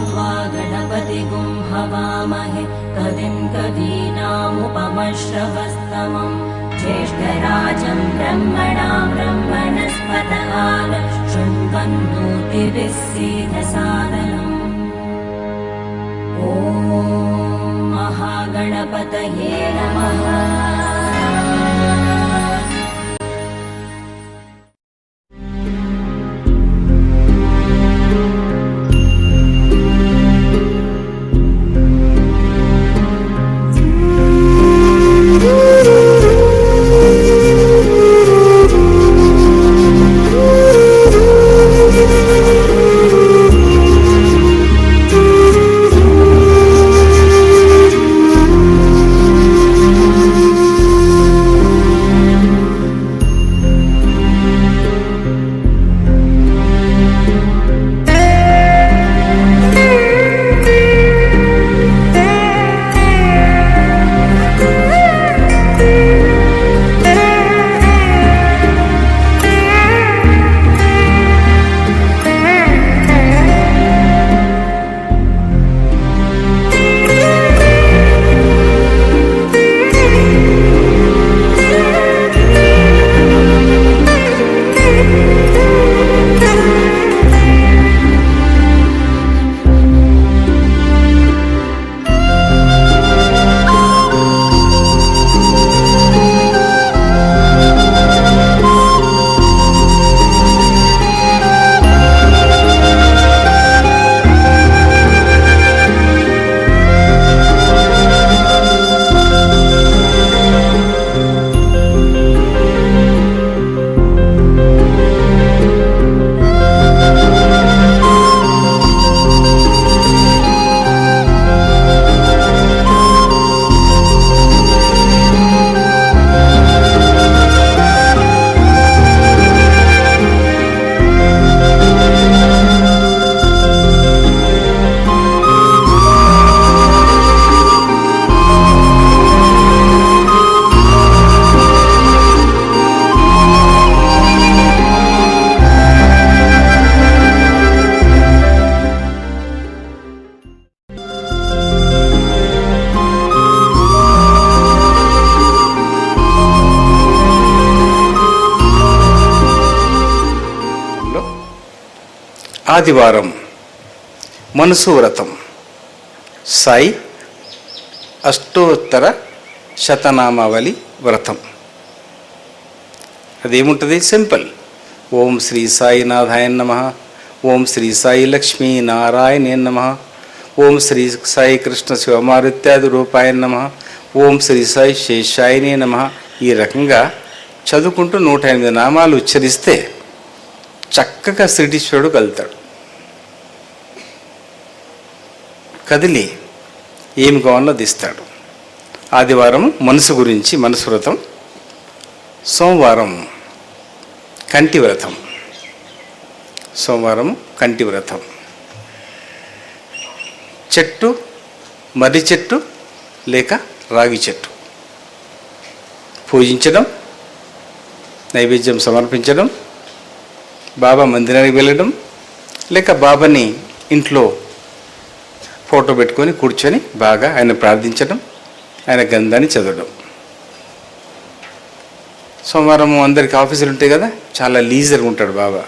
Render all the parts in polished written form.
त्वा गणपतिगुं हवामहे कविं कवीनामुपमश्रवस्तमम् ज्येष्ठराजं ब्रह्मणां ब्रह्मणस्पतः शृण्वन्नोतिभिस्सीदसादनम्। ॐ महागणपतये नमः। ఆదివారం మనసు వ్రతం సాయి అష్టోత్తర శతనామావళి వ్రతం. అదేముంటుంది? సింపుల్. ఓం శ్రీ సాయినాథాయ నమః, ఓం శ్రీ సాయి లక్ష్మీ నారాయణ నమః, ఓం శ్రీ సాయి కృష్ణ శివమారుత్యాది రూపాయ నమః, ఓం శ్రీ సాయి శేషాయనే నమః. ఈ రకంగా చదువుకుంటూ 108 నామాలు ఉచ్చరిస్తే చక్కగా శ్రీటీశ్వరుడు కలుతాడు. కదిలి ఏమి కావాలో దిస్తాడు. ఆదివారం మనసు గురించి మనసు వ్రతం, సోమవారం కంటి వ్రతం. సోమవారం కంటి వ్రతం. చెట్టు, మర్రి చెట్టు లేక రాగి చెట్టు పూజించడం, నైవేద్యం సమర్పించడం, బాబా మందిరానికి వెళ్ళడం, లేక బాబాని ఇంట్లో ఫోటో పెట్టుకొని కూర్చొని బాగా ఆయన ప్రార్థించడం, ఆయన గంధాన్ని చదవడం. సోమవారం అందరికి ఆఫీసులు ఉంటాయి కదా, చాలా లీజర్గా ఉంటాడు బాబా.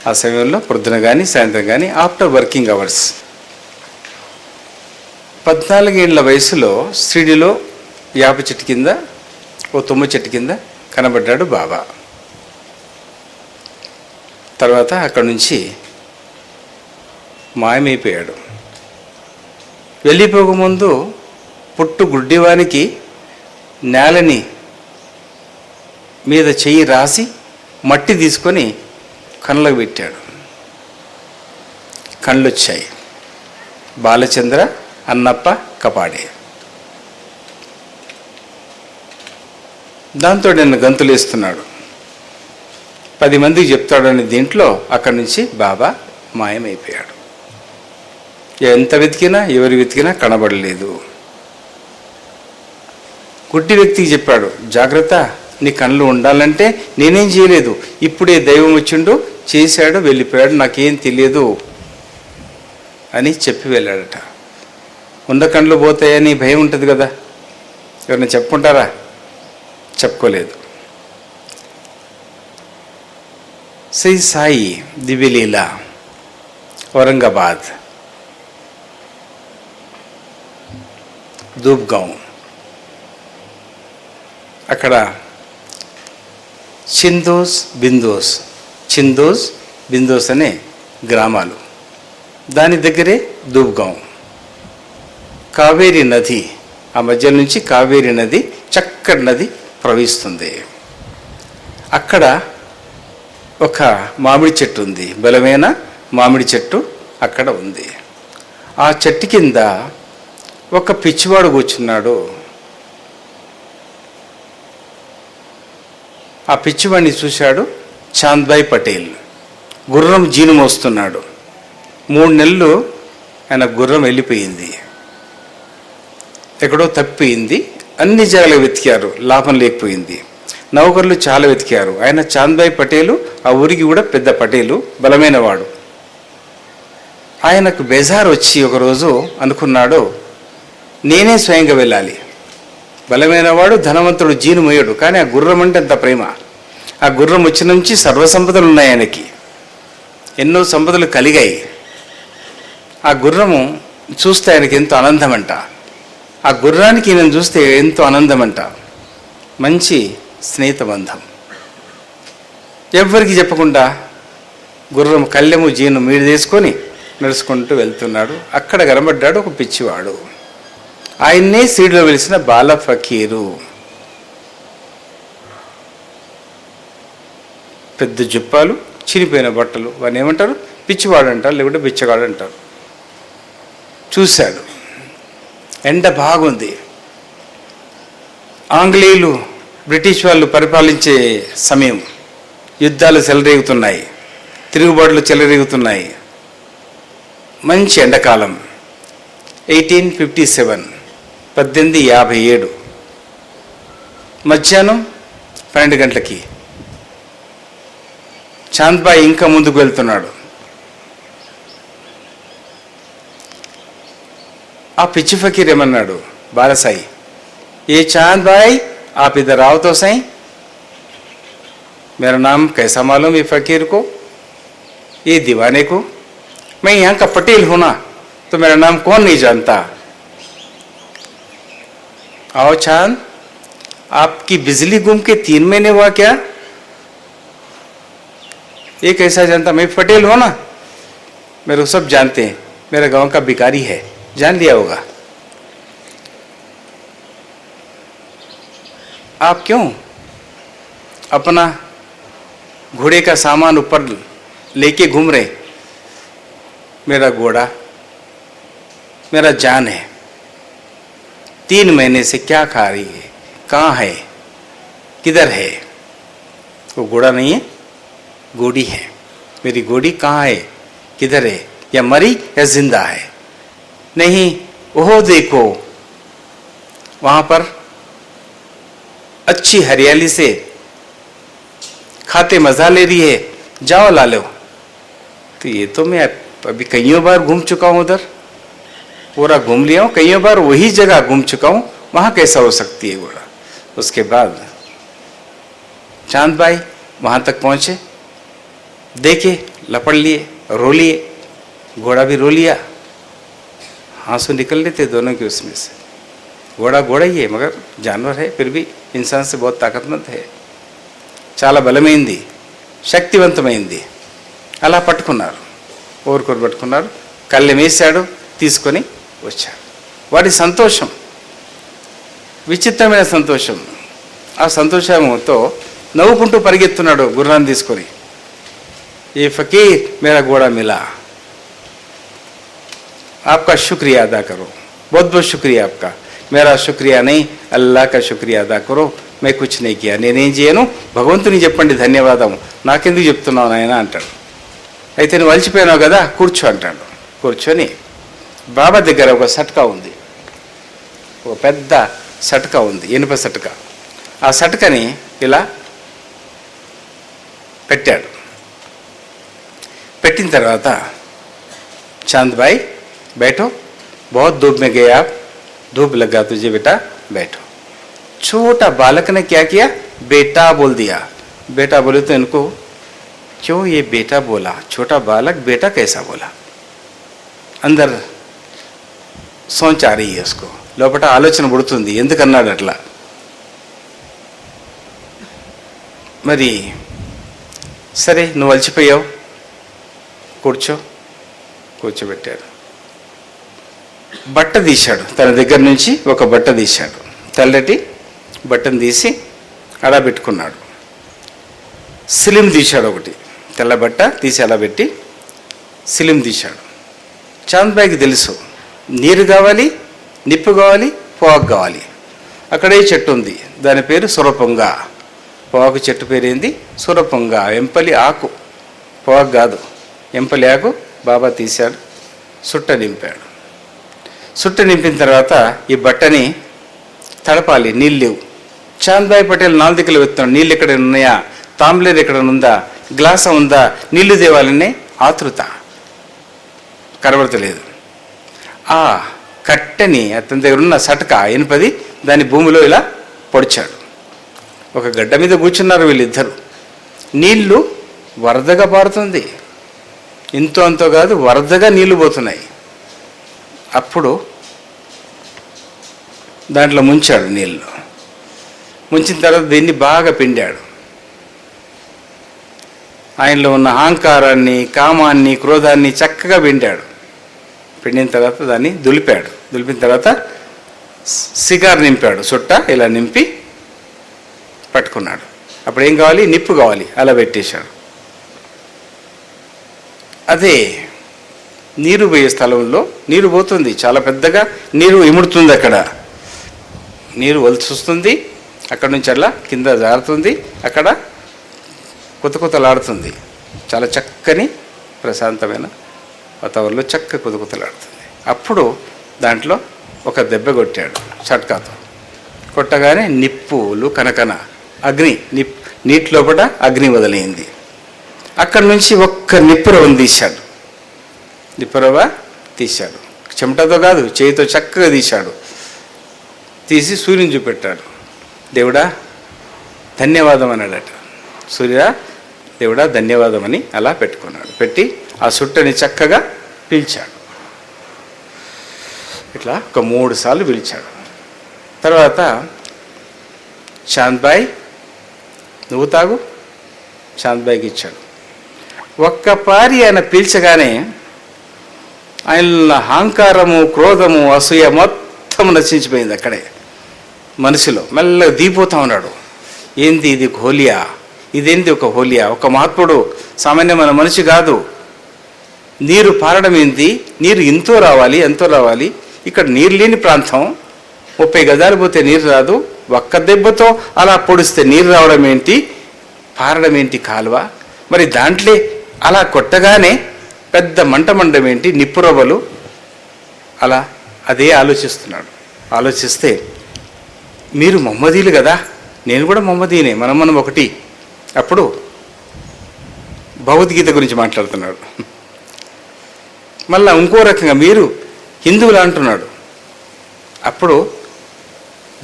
ఆ సమయంలో పొద్దున కానీ సాయంత్రం కానీ ఆఫ్టర్ వర్కింగ్ అవర్స్. 14 ఏళ్ల వయసులో షిరిడీలో యాప చెట్టు కింద, ఓ తుమ్మ చెట్టు కింద కనబడ్డాడు బాబా. తర్వాత అక్కడి నుంచి మాయమైపోయాడు. వెళ్ళిపోకముందు పుట్టు గుడ్డివానికి నేలని మీద చెయ్యి రాసి మట్టి తీసుకొని కళ్ళకు పెట్టాడు. కళ్ళు వచ్చాయి. బాలచంద్ర, అన్నప్ప, కపాడే. దాంతో నేను గంతులేస్తున్నాడు. 10 మందికి చెప్తాడని దీంట్లో అక్కడి నుంచి బాబా మాయమైపోయాడు. ఎంత వెతికినా ఎవరు వెతికినా కనబడలేదు. గుడ్డి వ్యక్తికి చెప్పాడు, జాగ్రత్త, నీ కళ్ళు ఉండాలంటే నేనేం చేయలేదు, ఇప్పుడే దైవం వచ్చిండు, చేశాడు, వెళ్ళిపోయాడు, నాకేం తెలియదు. అని చెప్పి వెళ్ళాడట. ఉన్న కండ్లు పోతాయని భయం ఉంటుంది కదా, ఎవరైనా చెప్పుకుంటారా? చెప్పుకోలేదు. శ్రీ సాయి దివ్యలీల ఔరంగాబాద్ దూబ్గాం, అక్కడ చిందోస్ బిందోస్ అనే గ్రామాలు, దాని దగ్గరే దూబ్గాం. కావేరీ నది, ఆ మధ్య నుంచి కావేరీ నది, చక్కటి నది ప్రవహిస్తుంది. అక్కడ ఒక మామిడి చెట్టు ఉంది, బలమైన మామిడి చెట్టు అక్కడ ఉంది. ఆ చెట్టు కింద ఒక పిచ్చివాడు కూర్చున్నాడు. ఆ పిచ్చివాడిని చూశాడు చాంద్భాయ్ పటేల్. గుర్రం జీను మోస్తున్నాడు. 3 నెలలు ఆయన గుర్రం వెళ్ళిపోయింది, ఎక్కడో తప్పిపోయింది. అన్ని జాగాలు వెతికారు, లాభం లేకపోయింది. నౌకర్లు చాలా వెతికారు. ఆయన చాంద్భాయ్ పటేలు ఆ ఊరికి కూడా పెద్ద పటేలు, బలమైన వాడు. ఆయనకు బేజారు వచ్చి ఒకరోజు అనుకున్నాడు, నేనే స్వయంగా వెళ్ళాలి. బలమైన వాడు, ధనవంతుడు, జీను మొయ్యడు, కానీ ఆ గుర్రం అంటే అంత ప్రేమ. ఆ గుర్రం వచ్చిన నుంచి సర్వసంపదలు ఉన్నాయి ఆయనకి, ఎన్నో సంపదలు కలిగాయి. ఆ గుర్రము చూస్తే ఆయనకి ఎంతో ఆనందమంట. ఆ గుర్రానికి నేను చూస్తే ఎంతో ఆనందమంట. మంచి స్నేహితబంధం. ఎవ్వరికి చెప్పకుండా గుర్రం కళ్ళెము జీను మీడు తీసుకొని నడుచుకుంటూ వెళ్తున్నాడు. అక్కడ కనబడ్డాడు ఒక పిచ్చివాడు. ఆయన్నే సీడ్లో వెలిసిన బాల ఫకీరు. పెద్ద జుప్పాలు, చినిపోయిన బట్టలు. వాడిని ఏమంటారు? పిచ్చివాడు అంటారు, లేకుంటే బిచ్చగాడు అంటారు. చూశాడు, ఎండ బాగుంది. ఆంగ్లేయులు, బ్రిటిష్ వాళ్ళు పరిపాలించే సమయం. యుద్ధాలు చెలరేగుతున్నాయి, తిరుగుబాట్లు చెలరేగుతున్నాయి. మంచి ఎండాకాలం. 1857, 1857 మధ్యాహ్నం 12 గంటలకి చాంద్భాయ్ ఇంకా ముందుకు వెళ్తున్నాడు. ఆ పిచ్చి ఫకీర్ ఏమన్నాడు? బాలసాయి, ఏ चांद भाई आप इधर आओ तो सही, मेरा नाम कैसा मालूम ये फकीर को, ये दीवाने को? मैं यहाँ का पटेल हूँ ना, तो मेरा नाम कौन नहीं जानता? आओ चांद, आपकी बिजली गुम के 3 महीने हुआ क्या? ये कैसा जानता? मैं पटेल हूँ ना, मेरे को सब जानते हैं, मेरे गांव का भिखारी है, जान लिया होगा। आप क्यों अपना घोड़े का सामान ऊपर लेके घूम रहे? मेरा घोड़ा मेरा जान है। 3 महीने से क्या खा रही है, कहाँ है, किधर है? वो घोड़ा नहीं है, घोड़ी है। मेरी घोड़ी कहाँ है, किधर है? या मरी या जिंदा है? नहीं, वो देखो वहाँ पर अच्छी हरियाली से खाते मजा ले रही है, जाओ ला लो। तो ये तो मैं अभी कईयों बार घूम चुका हूँ, उधर पूरा घूम लिया हूँ, कईयों बार वही जगह घूम चुका हूँ, वहाँ कैसा हो सकती है घोड़ा? उसके बाद चांद भाई वहाँ तक पहुँचे, देखे, लपड़ लिए, रो लिए, घोड़ा भी रो लिया, आंसू निकल रहे थे दोनों के उसमें से। घोड़ा घोड़ा ही है, मगर जानवर है, फिर भी इंसान से बहुत ताकतमंद है, చాలా బలమైంది, శక్తివంతమైంది. అలా పట్టుకున్నారు, ఓరుకోరు పట్టుకున్నారు, కళ్ళెమేశాడు, తీసుకొని వచ్చాడు. వాడి సంతోషం విచిత్రమైన సంతోషం. ఆ సంతోషంతో నవ్వుకుంటూ పరిగెత్తున్నాడు గుర్రాన్ని తీసుకొని. ఏ ఫకీర్ మేరా घोड़ा मिला, आपका शुक्रिया अदा करो, बहुत बहुत शुक्रिया आपका, मेरा शुक्रिया नहीं, अल्लाह का शुक्रिया अदा करो, मैं कुछ नहीं किया, నేనేం చేయను, భగవంతుని చెప్పండి ధన్యవాదం, నాకెందుకు చెప్తున్నావు నాయన అంటాడు. అయితే నువ్వు అలసిపోయినావు కదా, కూర్చో అంటాడు. కూర్చొని బాబా దగ్గర ఒక సట్కా ఉంది, ఒక పెద్ద సట్కా ఉంది, ఇనుప సట్కా. ఆ సట్కని ఇలా పెట్టాడు. పెట్టిన తర్వాత చాంద్ భాయ్ बैठो, बहुत धूप में गए आप, धूप लगा तुझे बेटा, बैठो। छोटा बालक ने क्या किया, बेटा बोल दिया। बेटा बोले तो इनको क्यों ये बेटा बोला, छोटा बालक बेटा कैसा बोला, अंदर సోంచ్ ఆ రही है उसको, లోపల ఆలోచన పుడుతుంది ఎందుకన్నాడు అట్లా. మరి సరే నువ్వు అలసిపోయావు, కూర్చోబెట్టాడు. బట్ట తీశాడు, తన దగ్గర నుంచి ఒక బట్ట తీశాడు, తెల్లటి బట్టను తీసి అలా పెట్టుకున్నాడు. సిలిం తీశాడు, ఒకటి తెల్ల బట్ట తీసి అలా పెట్టి సిలిం తీశాడు. చాంద్బాయికి తెలుసు నీరు కావాలి, నిప్పు కావాలి, పొగాకు కావాలి. అక్కడే చెట్టు ఉంది, దాని పేరు సురపొంగ. పొగాకు చెట్టు పేరు ఏంది, సురపొంగ. ఎంపలి ఆకు, పొగాకు కాదు, ఎంపలి ఆకు బాబా తీశాడు, సుట్ట నింపాడు. సుట్ట నింపిన తర్వాత ఈ బట్టని తడపాలి, నీళ్ళు లేవు. చాంద్బాయి పటేల్ నాలుగు దిక్కులు వెళ్తున్నాడు, నీళ్ళు ఎక్కడ ఉన్నాయా, తాంబ్లేర్ ఎక్కడ ఉందా, గ్లాస ఉందా, నీళ్లు తేవాలనే ఆతృత, కనబడతలేదు. ఆ కట్టెని అతని దగ్గర ఉన్న సటక ఎనుపది దాని భూమిలో ఇలా పొడిచాడు. ఒక గడ్డ మీద కూర్చున్నారు వీళ్ళిద్దరు. నీళ్లు వరదగా పారుతుంది, ఇంతో అంతో కాదు, వరదగా నీళ్లు పోతున్నాయి. అప్పుడు దాంట్లో ముంచాడు నీళ్ళు. ముంచిన తర్వాత దీన్ని బాగా పిండాడు. ఆయనలో ఉన్న అహంకారాన్ని, కామాన్ని, క్రోధాన్ని చక్కగా పిండాడు. పిండిన తర్వాత దాన్ని దులిపాడు. దులిపిన తర్వాత సిగార్ నింపాడు, చుట్ట ఇలా నింపి పట్టుకున్నాడు. అప్పుడు ఏం కావాలి, నిప్పు కావాలి, అలా పెట్టేశాడు. అదే నీరు పోయే స్థలంలో నీరు పోతుంది, చాలా పెద్దగా నీరు ఇముడుతుంది. అక్కడ నీరు వలసి వస్తుంది, అక్కడ నుంచి అలా కింద జారుతుంది, అక్కడ కొత్తలాడుతుంది. చాలా చక్కని ప్రశాంతమైన వాతావరణంలో చక్క కొత్తలాడుతుంది. అప్పుడు దాంట్లో ఒక దెబ్బ కొట్టాడు చట్కాతో. కొట్టగానే నిప్పులు కనకన అగ్ని, నీటి లోపల అగ్ని వదిలింది. అక్కడి నుంచి ఒక్క నిప్పురవ్వను తీశాడు. నిప్పురవ్వ తీశాడు, చెమటతో కాదు, చేయితో చక్కగా తీశాడు. తీసి సూర్యుని చూపెట్టాడు. దేవుడా ధన్యవాదం అన్నాడట. సూర్య దేవుడా ధన్యవాదం అని అలా పెట్టుకున్నాడు. పెట్టి ఆ సుట్టని చక్కగా పీల్చాడు. ఇట్లా ఒక 3 సార్లు పీల్చాడు. తర్వాత చాంద్బాయ్ నువ్వు తాగు, చాంద్బాయికి ఇచ్చాడు. ఒక్కపారి ఆయన పీల్చగానే ఆయన అహంకారము, క్రోధము, అసూయ మొత్తం నశించిపోయింది. అక్కడే మనసులో మెల్లగా దిగిపోతా ఉన్నాడు. ఏంది ఇది హోలియా, ఇదేంది ఒక హోలియా, ఒక మహాత్ముడు సామాన్యమైన మనిషి కాదు. నీరు పారడం ఏంది, నీరు ఎంతో రావాలి. ఇక్కడ నీరు లేని ప్రాంతం, 30 గజాలు పోతే నీరు రాదు. ఒక్క దెబ్బతో అలా పొడిస్తే నీరు రావడం ఏంటి, పారడం ఏంటి కాలువ. మరి దాంట్లో అలా కొట్టగానే పెద్ద మంటమండం ఏంటి, నిప్పురవ్వలు. అలా అదే ఆలోచిస్తున్నాడు. ఆలోచిస్తే మీరు మహమ్మదీలు కదా, నేను కూడా మహమ్మదీనే, మనం ఒకటి. అప్పుడు భగవద్గీత గురించి మాట్లాడుతున్నాడు. మళ్ళీ ఇంకో రకంగా మీరు హిందువులు అంటున్నాడు. అప్పుడు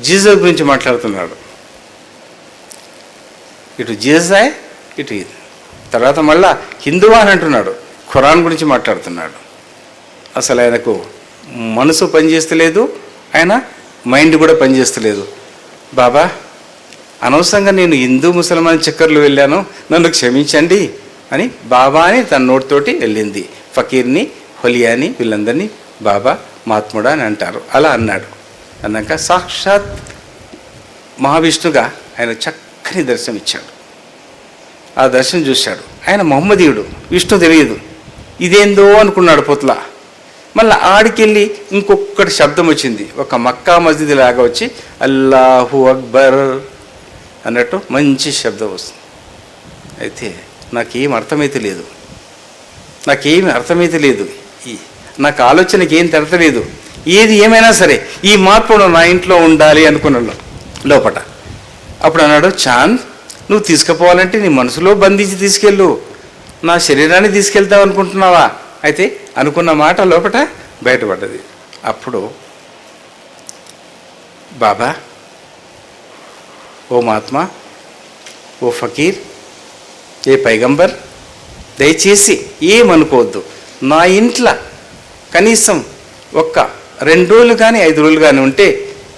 జీసస్ గురించి మాట్లాడుతున్నాడు. ఇటు జీసస్ ఇటు ఇది. తర్వాత మళ్ళా హిందువా అని అంటున్నాడు. ఖురాన్ గురించి మాట్లాడుతున్నాడు. అసలు ఆయనకు మనసు పనిచేస్తలేదు, ఆయన మైండ్ కూడా పనిచేస్తలేదు. బాబా అనవసరంగా నేను హిందూ ముసల్మాన్ చక్కర్లు వెళ్ళాను, నన్ను క్షమించండి అని బాబా అని తన నోటితోటి వెళ్ళింది. ఫకీర్ని, హొలియాని వీళ్ళందరినీ బాబా మహాత్ముడా అని అంటారు. అలా అన్నాడు. అన్నాక సాక్షాత్ మహావిష్ణుగా ఆయన చక్కని దర్శనం ఇచ్చాడు. ఆ దర్శనం చూశాడు. ఆయన మహమ్మదీయుడు, విష్ణు తెలియదు. ఇదేందో అనుకున్నాడు పొత్ల. మళ్ళీ ఆడికెళ్ళి ఇంకొకటి శబ్దం వచ్చింది, ఒక మక్కా మస్జిద్ లాగా వచ్చి అల్లాహు అక్బర్ అన్నట్టు మంచి శబ్దం వస్తుంది. అయితే నాకేం అర్థమైతే లేదు, నాకు ఆలోచనకి ఏం తెరతలేదు. ఏది ఏమైనా సరే ఈ మార్పును నా ఇంట్లో ఉండాలి అనుకున్నాను లోపట. అప్పుడు అన్నాడు, చాంద్ నువ్వు తీసుకుపోవాలంటే నీ మనసులో బంధించి తీసుకెళ్ళు, నా శరీరాన్ని తీసుకెళ్తావు అనుకుంటున్నావా? అయితే అనుకున్న మాట లోపట బయటపడ్డది. అప్పుడు బాబా, ఓ మహాత్మా, ఓ ఫకీర్, ఏ పైగంబర్, దయచేసి ఏమనుకోవద్దు. నా ఇంట్లో కనీసం ఒక్క 2 రోజులు కానీ 5 రోజులు కానీ ఉంటే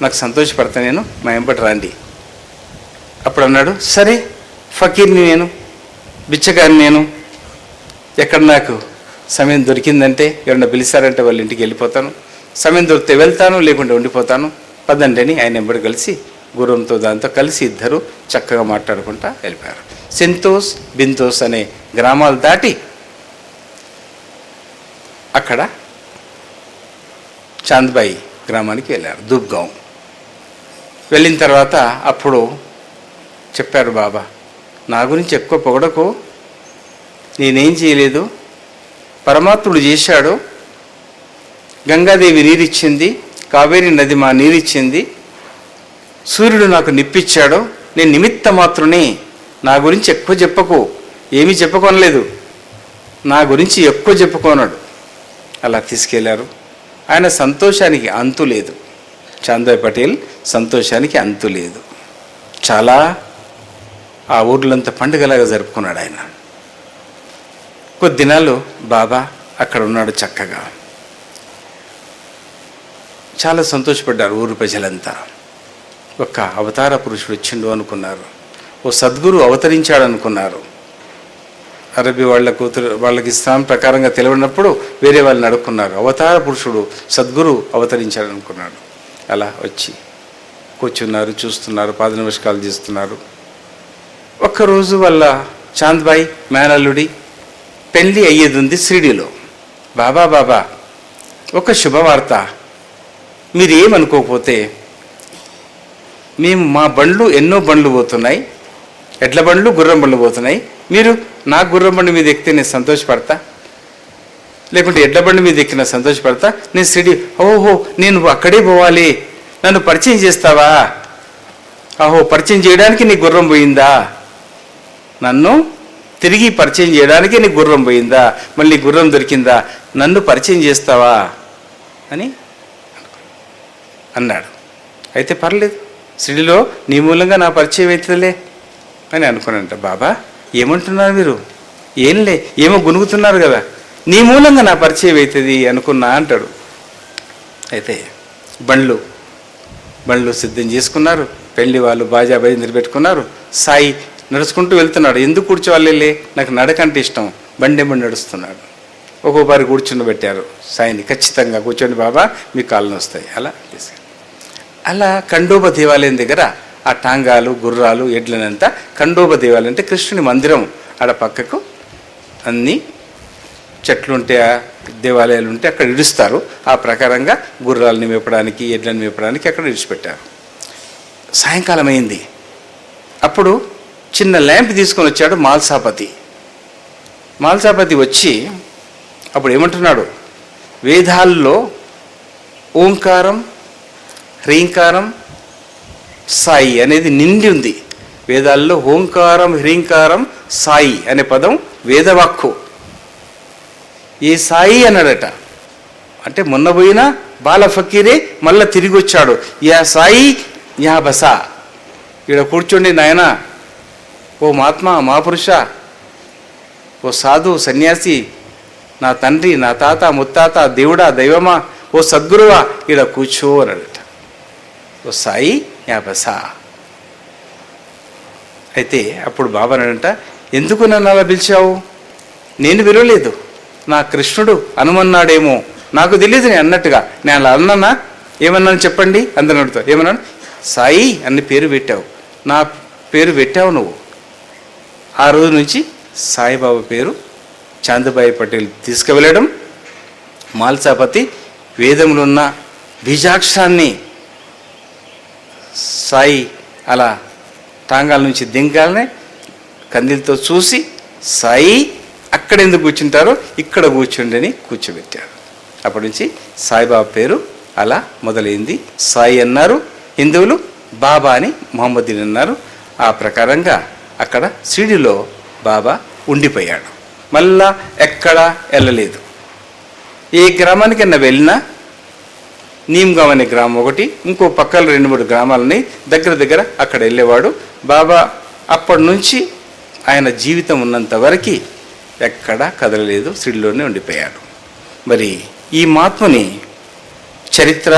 నాకు సంతోషపడతా, నేను మా వెంబడి రండి. అప్పుడు అన్నాడు, సరే ఫకీర్ని నేను, బిచ్చగారిని నేను, ఎక్కడ నాకు సమయం దొరికిందంటే ఎవరన్నా పిలిచారంటే వాళ్ళ ఇంటికి వెళ్ళిపోతాను, సమయం దొరికితే వెళ్తాను, లేకుంటే ఉండిపోతాను, పదండి అని ఆయన వెంబడి కలిసి గుర్రంతో దాంతో కలిసి ఇద్దరు చక్కగా మాట్లాడుకుంటా వెళ్ళిపోయారు. సింతోస్ బింతోస్ అనే గ్రామాలు దాటి అక్కడ చాంద్బాయి గ్రామానికి వెళ్ళారు, దుబ్గాం. వెళ్ళిన తర్వాత అప్పుడు చెప్పారు, బాబా నా గురించి ఎక్కువ పొగడకు, నేనేం చేయలేదు, పరమాత్ముడు చేశాడు. గంగాదేవి నీరిచ్చింది, కావేరీ నది మా నీరిచ్చింది, సూర్యుడు నాకు నిప్పిచ్చాడు, నేను నిమిత్త మాత్రుని, నా గురించి ఎక్కువ చెప్పకు, ఏమీ చెప్పుకోనలేదు, నా గురించి ఎక్కువ చెప్పుకోనాడు. అలా తీసుకెళ్లారు. ఆయన సంతోషానికి అంతు లేదు. చాంద్బాయి పటేల్ సంతోషానికి అంతు లేదు. చాలా ఆ ఊర్లంతా పండుగలాగా జరుపుకున్నాడు ఆయన. కొద్ది దినాలు బాబా అక్కడ ఉన్నాడు చక్కగా. చాలా సంతోషపడ్డారు ఊరు ప్రజలంతా. ఒక్క అవతార పురుషుడు వచ్చిండు అనుకున్నారు, ఓ సద్గురు అవతరించాడు అనుకున్నారు. అరబీ వాళ్ళకి ఇస్లాం ప్రకారంగా తెలియనప్పుడు వేరే వాళ్ళని అడుక్కున్నారు, అవతార పురుషుడు సద్గురు అవతరించాడు అనుకున్నాడు. అలా వచ్చి కూర్చున్నారు, చూస్తున్నారు, పాద నమస్కారాలు చేస్తున్నారు. ఒక్కరోజు వాళ్ళ చాంద్బాయి మేనల్లుడి పెళ్ళి అయ్యేది ఉంది షిరిడీలో. బాబా బాబా ఒక శుభవార్త, మీరు ఏమనుకోకపోతే, మేము మా బండ్లు ఎన్నో బండ్లు పోతున్నాయి, ఎడ్ల బండ్లు గుర్రం బండ్లు పోతున్నాయి, మీరు నా గుర్రం బండి మీద ఎక్కితే నేను సంతోషపడతా, లేకుంటే ఎడ్ల బండి మీద ఎక్కినా సంతోషపడతా, నేను షిరిడి, ఓహో నేను అక్కడే పోవాలి, నన్ను పరిచయం చేస్తావా, అహో పరిచయం చేయడానికి నీ గుర్రం పోయిందా, నన్ను తిరిగి పరిచయం చేయడానికి నీ గుర్రం పోయిందా, మళ్ళీ గుర్రం దొరికిందా, నన్ను పరిచయం చేస్తావా అని అన్నాడు. అయితే పర్లేదు, షిరిడిలో నీ మూలంగా నా పరిచయం అవుతుందిలే అని అనుకున్నానంట. బాబా ఏమంటున్నారు మీరు, ఏంలే ఏమో గునుగుతున్నారు కదా, నీ మూలంగా నా పరిచయం అవుతుంది అనుకున్నా అంటాడు. అయితే బండ్లు సిద్ధం చేసుకున్నారు, పెళ్లి వాళ్ళు బాజా బయలు పెట్టుకున్నారు. సాయి నడుచుకుంటూ వెళ్తున్నాడు. ఎందుకు కూర్చోవాళ్ళే, నాకు నడకంటే ఇష్టం, బండి నడుస్తున్నాడు. ఒక్కొక్కరి కూర్చుండబెట్టారు సాయిని, ఖచ్చితంగా కూర్చోండి బాబా మీ కాళ్ళను వస్తాయి. అలా ఖండోబ దేవాలయం దగ్గర ఆ టాంగాలు గుర్రాలు ఎడ్లనంతా, ఖండోబ దేవాలయం అంటే కృష్ణుని మందిరం, ఆడ పక్కకు అన్ని చెట్లుంటే దేవాలయాలు ఉంటే అక్కడ ఇడుస్తారు. ఆ ప్రకారంగా గుర్రాలని మేపడానికి ఎడ్లను మేపడానికి అక్కడ ఇడిచిపెట్టారు. సాయంకాలం అయింది. అప్పుడు చిన్న ల్యాంప్ తీసుకొని వచ్చాడు మాల్సాపతి వచ్చి అప్పుడు ఏమంటున్నాడు, వేదాల్లో ఓంకారం హ్రీంకారం సాయి అనేది నిండి ఉంది. వేదాల్లో ఓంకారం హ్రీంకారం సాయి అనే పదం వేదవాక్కు. ఏ సాయి అన్నాడట, అంటే మొన్న పోయినా బాల ఫకీరే మళ్ళా తిరిగి వచ్చాడు. యా సాయి యా బసా, ఇక్కడ కూర్చోండి నాయన, ఓ మహాత్మా మహాపురుష, ఓ సాధు సన్యాసి, నా తండ్రి నా తాత ముత్తాత దేవుడా దైవమా ఓ సద్గురువా ఇక్కడ కూర్చో అన్నాడట. ఓ సాయి యా బసా. అయితే అప్పుడు బాబా అన్నాడంట, ఎందుకు నన్ను అలా పిలిచావు, నేను విలువలేదు, నా కృష్ణుడు అనుమన్నాడేమో నాకు తెలియదు నేను అన్నట్టుగా, నేను అలా అన్నానా, ఏమన్నాను చెప్పండి అందరూ అడుగుతారు. ఏమన్నాను, సాయి అన్ని పేరు పెట్టావు, నా పేరు పెట్టావు నువ్వు. ఆ రోజు నుంచి సాయిబాబా పేరు చాంద్బాయి పటేల్ తీసుకువెళ్ళడం, మాల్సాపతి వేదంలో ఉన్న బీజాక్షరాన్ని సాయి అలా టాంగాల నుంచి దింగాలనే కందిలతో చూసి, సాయి అక్కడ ఎందుకు కూర్చుంటారో ఇక్కడ కూర్చుండని కూర్చోబెట్టారు. అప్పటి నుంచి సాయిబాబా పేరు అలా మొదలైంది. సాయి అన్నారు హిందువులు, బాబా అని మొహమ్మదీన్ అన్నారు. ఆ ప్రకారంగా అక్కడ షిరిడీలో బాబా ఉండిపోయాడు, మళ్ళా ఎక్కడా వెళ్ళలేదు. ఏ గ్రామానికైనా వెళ్ళినా నీమ్గాం అనే గ్రామం ఒకటి, ఇంకో పక్కన 2-3 గ్రామాలని దగ్గర అక్కడ వెళ్ళేవాడు. బాబా అప్పటి నుంచి ఆయన జీవితం ఉన్నంత వరకు ఎక్కడా కదలలేదు, షిరిడీలోనే ఉండిపోయాడు. మరి ఈ మహాత్ముని చరిత్ర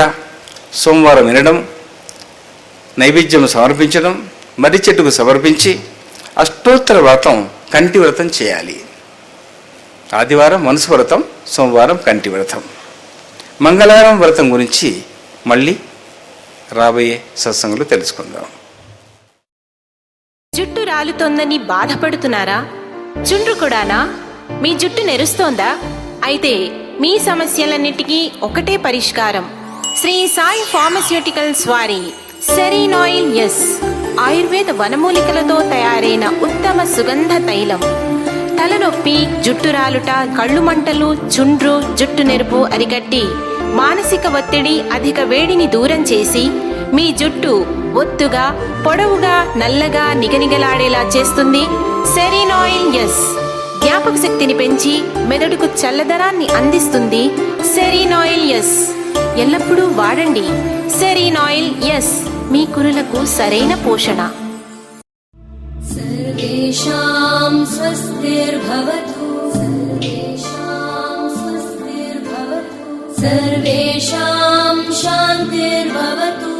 సోమవారం వినడం, నైవేద్యం సమర్పించడం, మర్రి చెట్టుకు సమర్పించి అష్టోత్తర వ్రతం కంటి వ్రతం చేయాలి. ఆదివారం మనసు వ్రతం, సోమవారం కంటి వ్రతం. మంగళవారం వ్రతం గురించి మళ్ళీ రాబోయే సత్సంగంలో తెలుసుకుందాం. జుట్టు రాలుతోందని బాధపడుతున్నారా? చుండ్రు కూడానా? మీ జుట్టు నెరుస్తోందా? అయితే మీ సమస్యలన్నిటికీ ఒకటే పరిష్కారం. శ్రీ సాయి ఫార్మస్యూటికల్స్ వారి సెరీన్ ఆయిల్ ఎస్ ఆయుర్వేద వనమూలికలతో తయారైన ఉత్తమ సుగంధ తైలం. తలనొప్పి, జుట్టు రాలుట, కళ్ళు మంటలు, చుండ్రు, జుట్టు నెరుపు అరికట్టి మానసిక ఒత్తిడి, అధిక వేడిని దూరం చేసి మీ జుట్టు ఒత్తుగా, పొడవుగా, నల్లగా, నిగనిగలాడేలా చేస్తుంది సెరీన్ ఆయిల్ ఎస్. జ్ఞాపక శక్తిని పెంచి మెదడుకు చల్లదనాన్ని అందిస్తుంది సెరీన్ ఆయిల్ ఎస్. ఎల్లప్పుడూ వాడండి సెరీన్ ఆయిల్ ఎస్. మీ కురులకు సరైన పోషణ. सर्वेषां स्वस्तिर्भवतु, सर्वेषां स्वस्तिर्भवतु, सर्वेषां शान्तिर्भवतु.